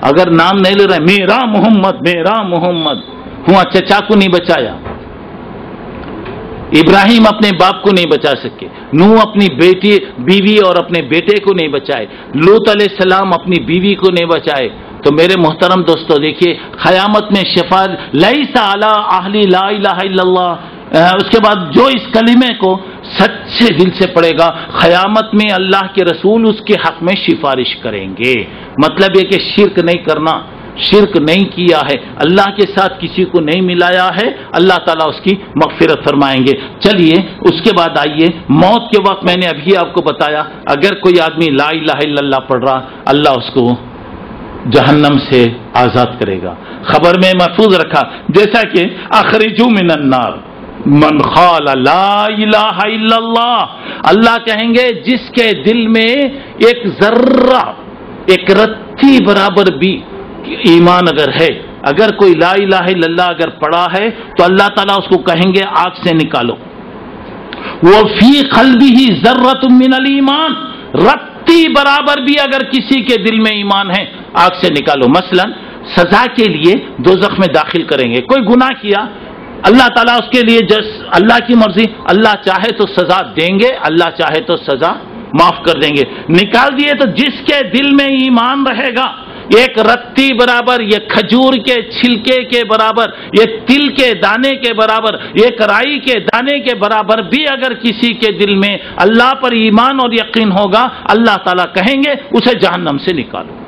اگر نام نہیں لے رہے میرا محمد ہوا، چچا کو نہیں بچایا، ابراہیم اپنے باپ کو نہیں بچا سکے، نوح اپنی بیوی اور اپنے بیٹے کو نہیں بچائے، لوط علیہ السلام اپنی بیوی کو نہیں بچائے. تو میرے محترم دوستو دیکھیے قیامت میں شفاعت لیس علی اہل لا الہ الا اللہ. اس کے بعد جو اس کلمے کو سچے دل سے پڑھے گا قیامت میں اللہ کے رسول اس کے حق میں سفارش کریں گے. مطلب یہ کہ شرک نہیں کرنا، شرک نہیں کیا ہے، اللہ کے ساتھ کسی کو نہیں ملایا ہے، اللہ تعالیٰ اس کی مغفرت فرمائیں گے. چلیے اس کے بعد آئیے موت کے وقت میں نے ابھی آپ کو بتایا اگر کوئی آدمی لا الہ الا اللہ پڑھ رہا اللہ اس کو جہنم سے آزاد کرے گا. خبر میں محفوظ رکھا جیسا کہ اخرجوا من النار من قال لا الہ الا اللہ. اللہ کہیں گے جس کے دل میں ایک ذرہ، ایک رتی برابر بھی ایمان اگر ہے، اگر کوئی لا الہ الا اللہ اگر پڑھا ہے تو اللہ تعالیٰ اس کو کہیں گے آگ سے نکالو. وفی قلبہ ذرۃ من الایمان، رتی برابر بھی اگر کسی کے دل میں ایمان ہے آگ سے نکالو. مثلا سزا کے لیے دوزخ میں داخل کریں گے، کوئی گناہ کیا اللہ تعالیٰ اس کے لیے اللہ کی مرضی، اللہ چاہے تو سزا دیں گے، اللہ چاہے تو سزا معاف کر دیں گے. نکال دیے تو جس کے دل میں ایمان رہے گا ایک رتی برابر، یہ کھجور کے چھلکے کے برابر، یہ تل کے دانے کے برابر، ایک رائی کے دانے کے برابر بھی اگر کسی کے دل میں اللہ پر ایمان اور یقین ہوگا اللہ تعالیٰ کہیں گے اسے جہنم سے نکالو.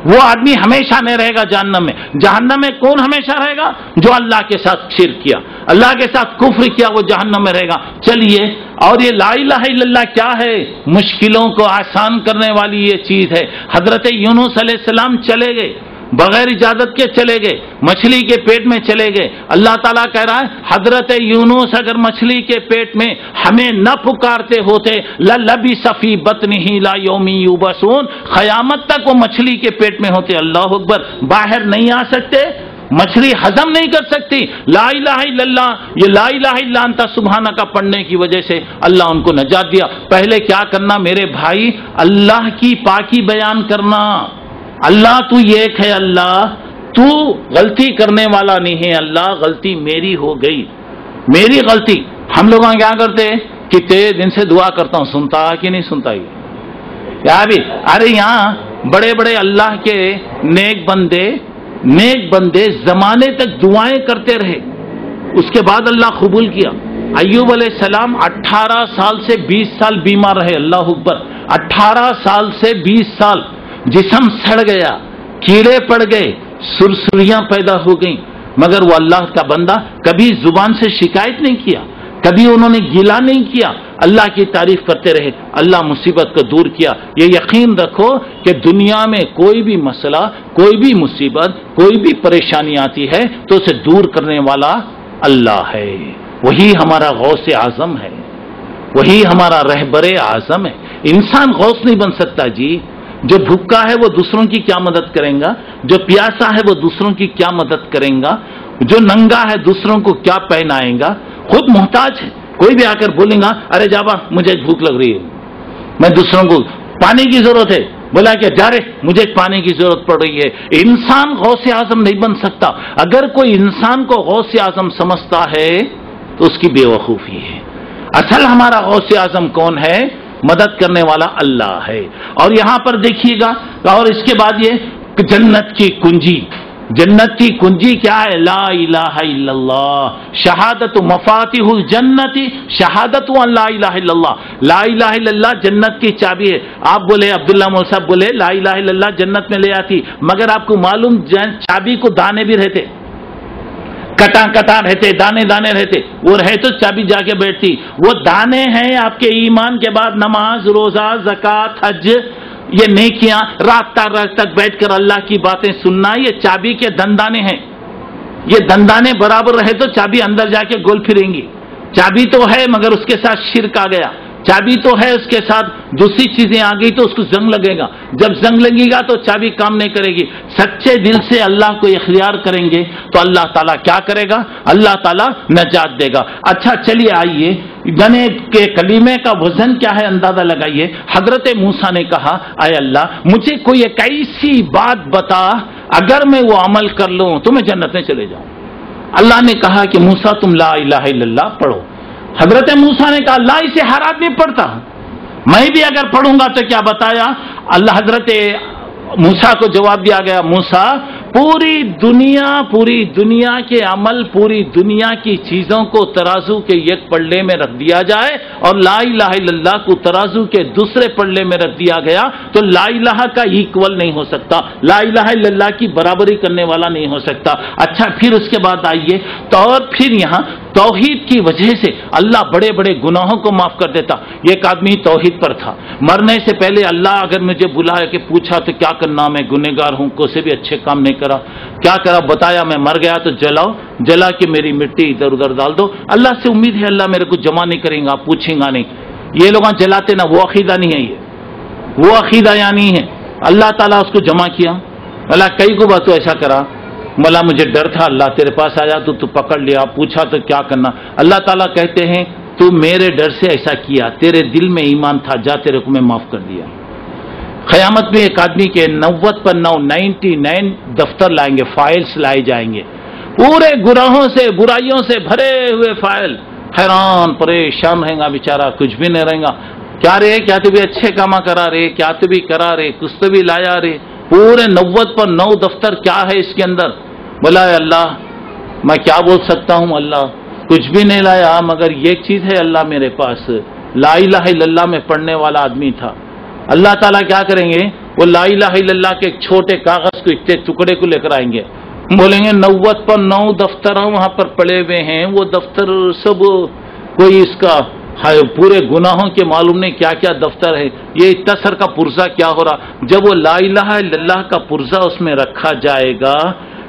وہ آدمی ہمیشہ نہیں رہے گا جہنم میں. جہنم میں کون ہمیشہ رہے گا؟ جو اللہ کے ساتھ شرک کیا، اللہ کے ساتھ کفر کیا، وہ جہنم میں رہے گا. چلیے اور یہ لا الہ الا اللہ کیا ہے؟ مشکلوں کو آسان کرنے والی یہ چیز ہے. حضرت یونس علیہ السلام چلے گئے، بغیر اجازت کے چلے گئے، مچھلی کے پیٹ میں چلے گئے. اللہ تعالیٰ کہہ رہا ہے حضرت یونس اگر مچھلی کے پیٹ میں ہمیں نہ پکارتے ہوتے للبث فی بطنہ الی یوم یبعثون، قیامت تک وہ مچھلی کے پیٹ میں ہوتے. اللہ اکبر. باہر نہیں آ سکتے، مچھلی ہضم نہیں کر سکتی. لا الہ الا اللہ، یہ لا الہ الا انت سبحانک پڑھنے کی وجہ سے اللہ ان کو نجات دیا. پہلے کیا کرنا میرے بھائی؟ اللہ کی پاکی بیان کرنا. اللہ تو ایک ہے، اللہ تو غلطی کرنے والا نہیں ہے، اللہ غلطی میری ہو گئی، میری غلطی. ہم لوگ کیا کرتے کتنے دن سے دعا کرتا ہوں، سنتا کہ نہیں سنتا یہ بھی؟ ارے یہاں بڑے بڑے اللہ کے نیک بندے زمانے تک دعائیں کرتے رہے، اس کے بعد اللہ قبول کیا. ایوب علیہ السلام 18 سال سے 20 سال بیمار رہے. اللہ اکبر. 18 سال سے 20 سال جسم سڑ گیا، کیڑے پڑ گئے، سرسریاں پیدا ہو گئیں، مگر وہ اللہ کا بندہ کبھی زبان سے شکایت نہیں کیا، کبھی انہوں نے گیلا نہیں کیا، اللہ کی تعریف کرتے رہے. اللہ مصیبت کو دور کیا. یہ یقین رکھو کہ دنیا میں کوئی بھی مسئلہ، کوئی بھی مصیبت، کوئی بھی پریشانی آتی ہے تو اسے دور کرنے والا اللہ ہے. وہی ہمارا غوث اعظم ہے، وہی ہمارا رہبر اعظم ہے. انسان غوث نہیں بن سکتا جی. جو بھوکا ہے وہ دوسروں کی کیا مدد کرے گا؟ جو پیاسا ہے وہ دوسروں کی کیا مدد کرے گا؟ جو ننگا ہے دوسروں کو کیا پہنائے گا؟ خود محتاج ہے. کوئی بھی آ کر بولے گا ارے جابا مجھے بھوک لگ رہی ہے، میں دوسروں کو پانی کی ضرورت ہے، بولا کہ جا رے مجھے پانی کی ضرورت پڑ رہی ہے. انسان غوث اعظم نہیں بن سکتا. اگر کوئی انسان کو غوث اعظم سمجھتا ہے تو اس کی بے وقوفی ہے. اصل ہمارا غوث اعظم کون ہے؟ مدد کرنے والا اللہ ہے. اور یہاں پر دیکھیے گا اور اس کے بعد یہ جنت کی کنجی، جنت کی کنجی کیا ہے؟ لا الہ الا اللہ. شہادت مفاتیح الجنت شہادت ان لا الہ الا اللہ. لا الہ الا اللہ جنت کی چابی ہے. آپ بولے عبداللہ مول صاحب بولے لا الہ الا اللہ جنت میں لے آتی، مگر آپ کو معلوم چابی کو دانے بھی رہتے، کٹا رہتے، دانے رہتے. وہ رہے تو چابی جا کے بیٹھتی. وہ دانے ہیں آپ کے ایمان کے بعد نماز، روزہ، زکوٰۃ، حج، یہ نیکیاں، رات تک بیٹھ کر اللہ کی باتیں سننا، یہ چابی کے دندانے ہیں. یہ دندانے برابر رہے تو چابی اندر جا کے گول پھریں گی. چابی تو ہے مگر اس کے ساتھ شرک آ گیا. چابی تو ہے اس کے ساتھ دوسری چیزیں آ گئی تو اس کو زنگ لگے گا. جب زنگ لگے گا تو چابی کام نہیں کرے گی. سچے دل سے اللہ کو اختیار کریں گے تو اللہ تعالیٰ کیا کرے گا؟ اللہ تعالیٰ نجات دے گا. اچھا چلیے آئیے گنے کے کلیمے کا وزن کیا ہے اندازہ لگائیے. حضرت موسیٰ نے کہا اے اللہ مجھے کوئی ایک ایسی بات بتا اگر میں وہ عمل کر لوں تو میں جنت میں چلے جاؤں. اللہ نے کہا کہ موسیٰ تم لا الہ الا اللہ پڑھو. حضرت موسیٰ نے کہا اللہ اسے ہر آدمی پڑھتا، میں بھی اگر پڑھوں گا تو کیا بتایا اللہ. حضرت موسیٰ کو جواب دیا گیا موسیٰ پوری دنیا کے عمل، پوری دنیا کی چیزوں کو ترازو کے ایک پلڑے میں رکھ دیا جائے اور لا الہ الا اللہ کو ترازو کے دوسرے پلڑے میں رکھ دیا گیا تو لا الہ کا ایکول نہیں ہو سکتا، لا الہ الا اللہ کی برابری کرنے والا نہیں ہو سکتا. اچھا پھر اس کے بعد آئیے تو اور پھر یہاں توحید کی وجہ سے اللہ بڑے بڑے گناہوں کو معاف کر دیتا. ایک آدمی توحید پر تھا، مرنے سے پہلے اللہ اگر مجھے بلایا کہ پوچھا تو کیا کرنا، میں گنہگار ہوں، کوئی بھی اچھے کام نہیں کرا، کیا کرا بتایا، میں مر گیا تو جلا کے میری مٹی ادھر ادھر ڈال دو. اللہ سے امید ہے اللہ میرے کو جمع نہیں کریں گا، پوچھیں گا نہیں. یہ لوگ جلاتے نا، وہ عقیدہ نہیں ہے، وہ عقیدہ یا نہیں ہے. اللہ تعالیٰ اس کو جمع کیا. اللہ کئی کو بات تو ایسا کرا، مولا مجھے ڈر تھا، اللہ تیرے پاس آیا تو پکڑ لیا، پوچھا تو کیا کرنا. اللہ تعالیٰ کہتے ہیں تو میرے ڈر سے ایسا کیا، تیرے دل میں ایمان تھا، جا تیرے کو میں معاف کر دیا. قیامت میں ایک آدمی کے 90 پر 99 دفتر لائیں گے، فائلز لائے جائیں گے، پورے گناہوں سے برائیوں سے بھرے ہوئے فائل. حیران پریشان رہیں گا بیچارہ، کچھ بھی نہیں رہیں گا. کیا رے، کیا تو بھی اچھے کاما کرا رے، کیا تو بھی کرا رے، کچھ تو بھی لایا رے. پورے 90 پر 9 دفتر کیا ہے اس کے اندر. بولا اللہ میں کیا بول سکتا ہوں، اللہ کچھ بھی نہیں لایا مگر ایک چیز ہے اللہ میرے پاس، لا الہ الا اللہ میں پڑھنے والا آدمی تھا. اللہ تعالیٰ کیا کریں گے، وہ لا الہ الا اللہ کے ایک چھوٹے کاغذ کو اتنے ٹکڑے کو لے کر آئیں گے، بولیں گے 90 پر 9 دفتر وہاں پر پڑے ہوئے ہیں، وہ دفتر سب کوئی اس کا پورے گناہوں کے معلوم نہیں کیا کیا دفتر ہے، یہ اتنا سر کا پرزہ کیا ہو رہا. جب وہ لا الہ الا اللہ کا پرزہ اس میں رکھا جائے گا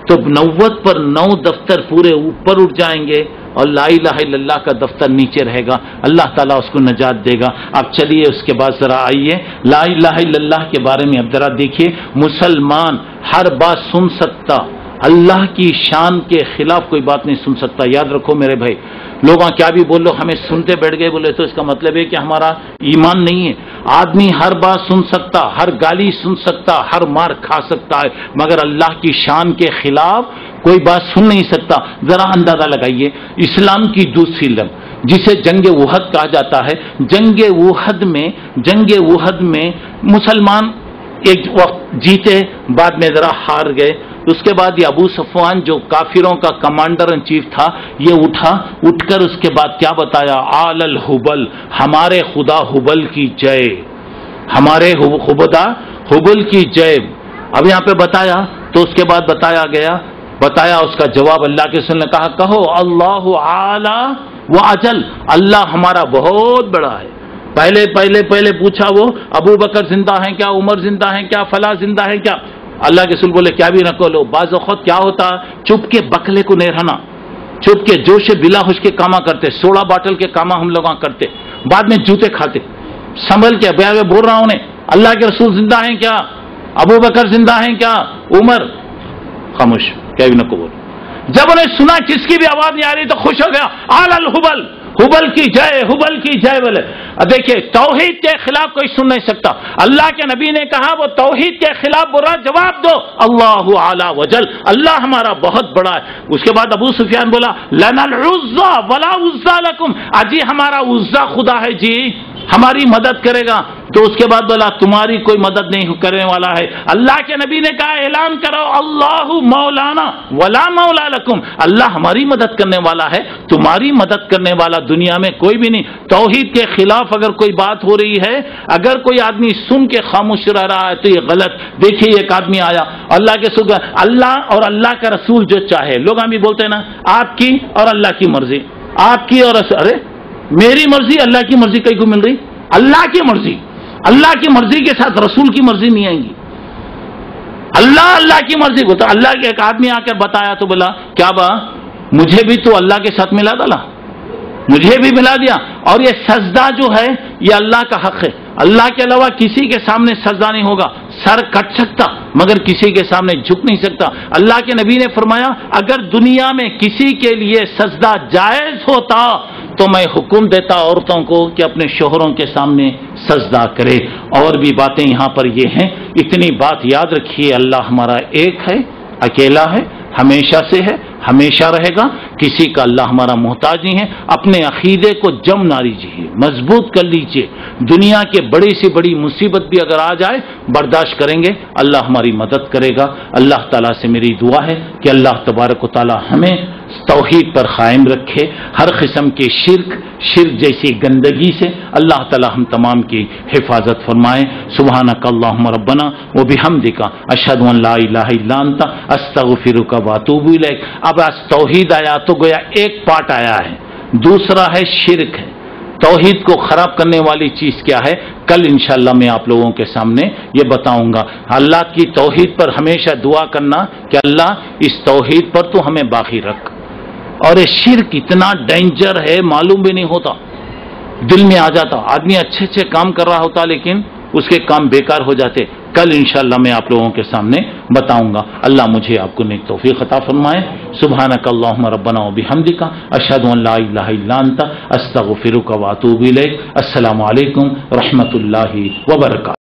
تو 90 پر 9 دفتر پورے اوپر اٹھ جائیں گے اور لا الہ الا اللہ کا دفتر نیچے رہے گا. اللہ تعالیٰ اس کو نجات دے گا. اب چلیے اس کے بعد ذرا آئیے لا الہ الا اللہ کے بارے میں اب ذرا دیکھیے. مسلمان ہر بات سن سکتا، اللہ کی شان کے خلاف کوئی بات نہیں سن سکتا. یاد رکھو میرے بھائی، لوگ کیا بھی بول لو ہمیں سنتے بیٹھ گئے بولے تو اس کا مطلب ہے کہ ہمارا ایمان نہیں ہے. آدمی ہر بات سن سکتا، ہر گالی سن سکتا، ہر مار کھا سکتا ہے مگر اللہ کی شان کے خلاف کوئی بات سن نہیں سکتا. ذرا اندازہ لگائیے اسلام کی دوسری لڑائی جسے جنگ احد کہا جاتا ہے، جنگ احد میں مسلمان ایک وقت جیتے، بعد میں ذرا ہار گئے. اس کے بعد یہ ابو صفوان جو کافروں کا کمانڈر ان چیف تھا، یہ اٹھ کر اس کے بعد کیا بتایا، آل الحبل، ہمارے خدا حبل کی جے، ہمارے خدا حبل کی جے. اب یہاں پہ بتایا تو اس کے بعد بتایا اس کا جواب اللہ کے رسول نے کہا کہو اللہ اعلی و اجل، اللہ ہمارا بہت بڑا ہے. پہلے پوچھا وہ ابو بکر زندہ ہیں کیا، عمر زندہ ہیں کیا، فلاں زندہ ہیں کیا. اللہ کے رسول بولے کیا بھی نہ کہو. بعض اوقات کیا ہوتا، چپ کے بکلے کو نہیں رہنا، چپ کے جوش بلا ہوش کے کاما کرتے، 16 باٹل کے کاما ہم لوگ کرتے، بعد میں جوتے کھاتے. سنبھل کے بھیا میں بول رہا ہوں نے، اللہ کے رسول زندہ ہیں کیا، ابو بکر زندہ ہیں کیا، عمر. خاموش، کیا بھی نہ کہو. جب انہیں سنا کس کی بھی آواز نہیں آ رہی تو خوش ہو گیا، آل الحبل، حبل کی جائے، حبل کی جائے بولے. دیکھیے توحید کے خلاف کوئی سن نہیں سکتا. اللہ کے نبی نے کہا وہ توحید کے خلاف برا جواب دو، اللہ اعلی وجل، اللہ ہمارا بہت بڑا ہے. اس کے بعد ابو سفیان بولا لنا العزى ولا عزى لكم، اجی ہمارا عزا خدا ہے جی، ہماری مدد کرے گا. تو اس کے بعد بولا تمہاری کوئی مدد نہیں کرنے والا ہے. اللہ کے نبی نے کہا اعلان کرو اللہ مولانا ولا مولا لکم، اللہ ہماری مدد کرنے والا ہے، تمہاری مدد کرنے والا دنیا میں کوئی بھی نہیں. توحید کے خلاف اگر کوئی بات ہو رہی ہے، اگر کوئی آدمی سن کے خاموش رہ رہا ہے تو یہ غلط. دیکھیے ایک آدمی آیا، اللہ کے سب اللہ اور اللہ کا رسول جو چاہے، لوگ ہم بھی بولتے ہیں نا آپ کی اور اللہ کی مرضی، آپ کی اور ارے میری مرضی اللہ کی مرضی کہیں کو مل رہی. اللہ کی مرضی کے ساتھ رسول کی مرضی نہیں آئیں گی. اللہ کی مرضی کو تو اللہ کے ایک آدمی آ کر بتایا تو بولا کیا با مجھے بھی تو اللہ کے ساتھ ملا ڈالا، مجھے بھی ملا دیا. اور یہ سجدہ جو ہے یہ اللہ کا حق ہے، اللہ کے علاوہ کسی کے سامنے سجدہ نہیں ہوگا. سر کٹ سکتا مگر کسی کے سامنے جھک نہیں سکتا. اللہ کے نبی نے فرمایا اگر دنیا میں کسی کے لیے سجدہ جائز ہوتا تو میں حکم دیتا عورتوں کو کہ اپنے شوہروں کے سامنے سجدہ کرے. اور بھی باتیں یہاں پر یہ ہیں. اتنی بات یاد رکھیے، اللہ ہمارا ایک ہے، اکیلا ہے، ہمیشہ سے ہے، ہمیشہ رہے گا. کسی کا اللہ ہمارا محتاج نہیں ہے. اپنے عقیدے کو جم نہ لیجیے، مضبوط کر لیجیے. دنیا کے بڑی سے بڑی مصیبت بھی اگر آ جائے برداشت کریں گے، اللہ ہماری مدد کرے گا. اللہ تعالیٰ سے میری دعا ہے کہ اللہ تبارک و تعالیٰ ہمیں توحید پر قائم رکھے. ہر قسم کے شرک جیسی گندگی سے اللہ تعالیٰ ہم تمام کی حفاظت فرمائے. سبحانک اللہم ربنا و بحمدک اشہد ان لا الہ الا انت استغفرک و اتوب الیک. اب توحید آیا تو گویا ایک پارٹ آیا ہے، دوسرا ہے شرک ہے. توحید کو خراب کرنے والی چیز کیا ہے، کل انشاءاللہ میں آپ لوگوں کے سامنے یہ بتاؤں گا. اللہ کی توحید پر ہمیشہ دعا کرنا کہ اللہ اس توحید پر تو ہمیں باقی رکھ. اور یہ شرک اتنا ڈینجر ہے، معلوم بھی نہیں ہوتا، دل میں آ جاتا. آدمی اچھے اچھے کام کر رہا ہوتا لیکن اس کے کام بیکار ہو جاتے. کل انشاءاللہ میں آپ لوگوں کے سامنے بتاؤں گا. اللہ مجھے آپ کو نیک توفیق عطا فرمائے. سبحانک اللہم ربنا و بحمدک اشہد ان لا الہ الا انت استغفرک و اتوب الیک. السلام علیکم رحمۃ اللہ وبرکاتہ.